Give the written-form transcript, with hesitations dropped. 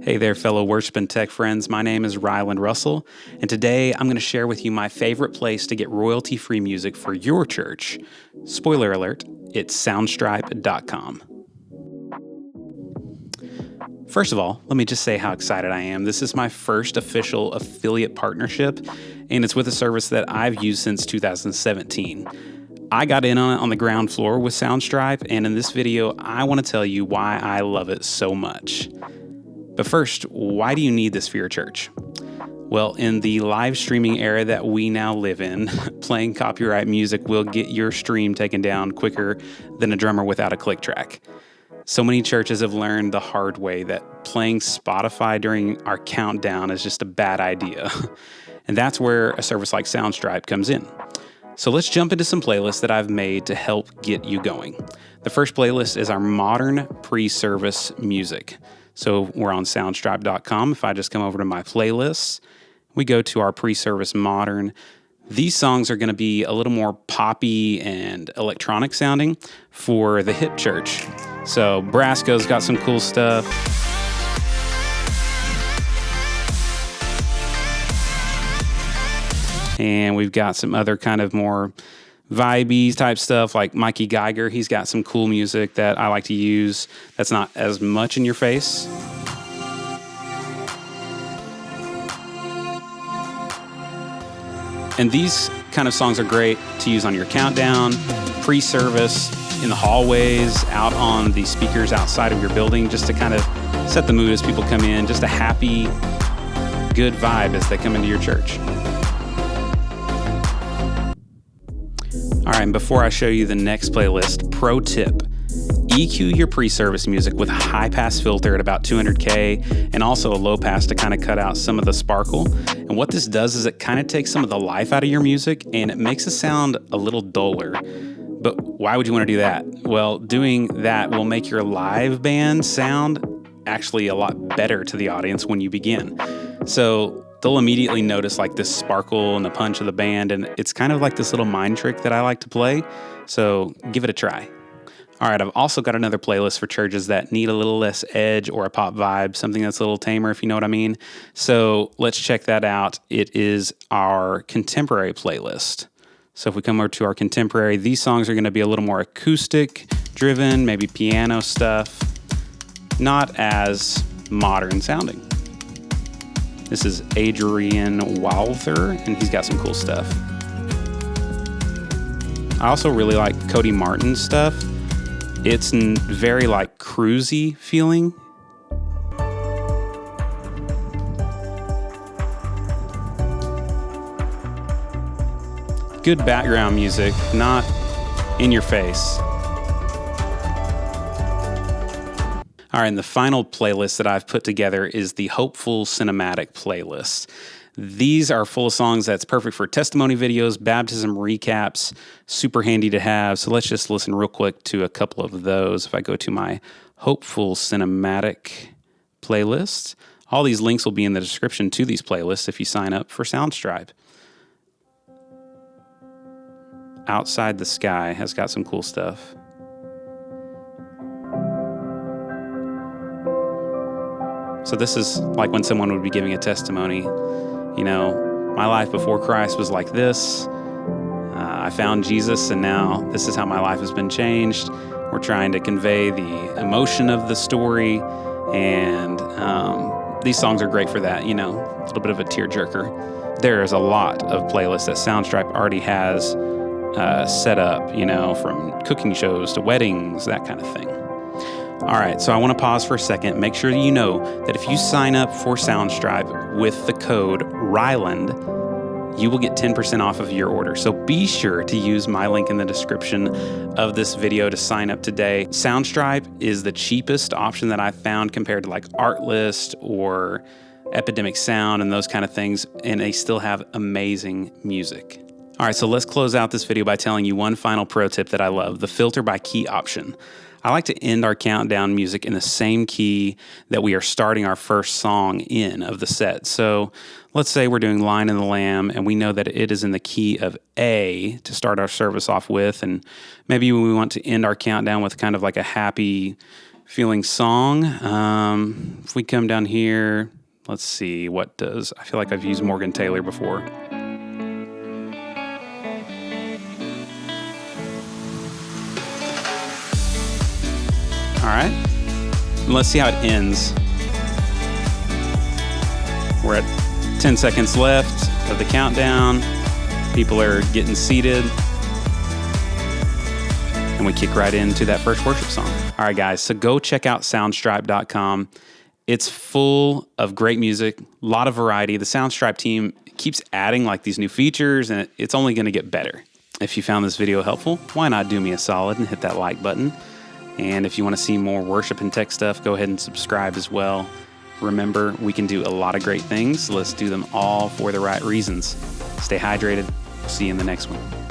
Hey there, fellow worship and tech friends. My name is Ryland Russell, and today I'm going to share with you my favorite place to get royalty-free music for your church. Spoiler alert, it's Soundstripe.com. First of all, let me just say how excited I am. This is my first official affiliate partnership, and it's with a service that I've used since 2017. I got in on it on the ground floor with Soundstripe, and in this video, I want to tell you why I love it so much. But first, why do you need this for your church? Well, in the live streaming era that we now live in, playing copyright music will get your stream taken down quicker than a drummer without a click track. So many churches have learned the hard way that playing Spotify during our countdown is just a bad idea. And that's where a service like Soundstripe comes in. So let's jump into some playlists that I've made to help get you going. The first playlist is our modern pre-service music. So we're on Soundstripe.com. If I just come over to my playlists, we go to our pre-service modern. These songs are going to be a little more poppy and electronic sounding for the hip church. So Brasco's got some cool stuff. And we've got some other kind of more vibey type stuff like Mikey Geiger. He's got some cool music that I like to use that's not as much in your face. And these kind of songs are great to use on your countdown, pre-service, in the hallways, out on the speakers outside of your building, just to kind of set the mood as people come in, just a happy, good vibe as they come into your church. All right, and before I show you the next playlist, pro tip, EQ your pre-service music with a high-pass filter at about 200K and also a low-pass to kind of cut out some of the sparkle. And what this does is it kind of takes some of the life out of your music and it makes it sound a little duller. But why would you want to do that? Well, doing that will make your live band sound actually a lot better to the audience when you begin. So they'll immediately notice like this sparkle and the punch of the band, and it's kind of like this little mind trick that I like to play, so give it a try. All right, I've also got another playlist for churches that need a little less edge or a pop vibe, something that's a little tamer, if you know what I mean. So let's check that out. It is our contemporary playlist. So if we come over to our contemporary, these songs are going to be a little more acoustic driven, maybe piano stuff, not as modern sounding. This is Adrian Walther, and he's got some cool stuff. I also really like Cody Martin's stuff. It's very like cruisy feeling. Good background music, not in your face. All right, and the final playlist that I've put together is the Hopeful Cinematic playlist. These are full of songs that's perfect for testimony videos, baptism recaps, super handy to have. So let's just listen real quick to a couple of those. If I go to my Hopeful Cinematic playlist, all these links will be in the description to these playlists if you sign up for Soundstripe. Outside the Sky has got some cool stuff. So this is like when someone would be giving a testimony. You know, my life before Christ was like this. I found Jesus, and now this is how my life has been changed. We're trying to convey the emotion of the story, and these songs are great for that, you know, a little bit of a tearjerker. There is a lot of playlists that Soundstripe already has set up, you know, from cooking shows to weddings, that kind of thing. All right, so I want to pause for a second. Make sure you know that if you sign up for Soundstripe with the code RYLAND, you will get 10% off of your order. So be sure to use my link in the description of this video to sign up today. Soundstripe is the cheapest option that I've found compared to like Artlist or Epidemic Sound and those kind of things, and they still have amazing music. All right, so let's close out this video by telling you one final pro tip that I love, the filter by key option. I like to end our countdown music in the same key that we are starting our first song in of the set. So let's say we're doing Lion and the Lamb, and we know that it is in the key of A to start our service off with, and maybe we want to end our countdown with kind of like a happy feeling song. If we come down here, let's see, I feel like I've used Morgan Taylor before. All right, and let's see how it ends. We're at 10 seconds left of the countdown. People are getting seated. And we kick right into that first worship song. All right, guys, so go check out Soundstripe.com. It's full of great music, a lot of variety. The Soundstripe team keeps adding like these new features, and it's only going to get better. If you found this video helpful, why not do me a solid and hit that like button? And if you want to see more worship and tech stuff, go ahead and subscribe as well. Remember, we can do a lot of great things. Let's do them all for the right reasons. Stay hydrated. See you in the next one.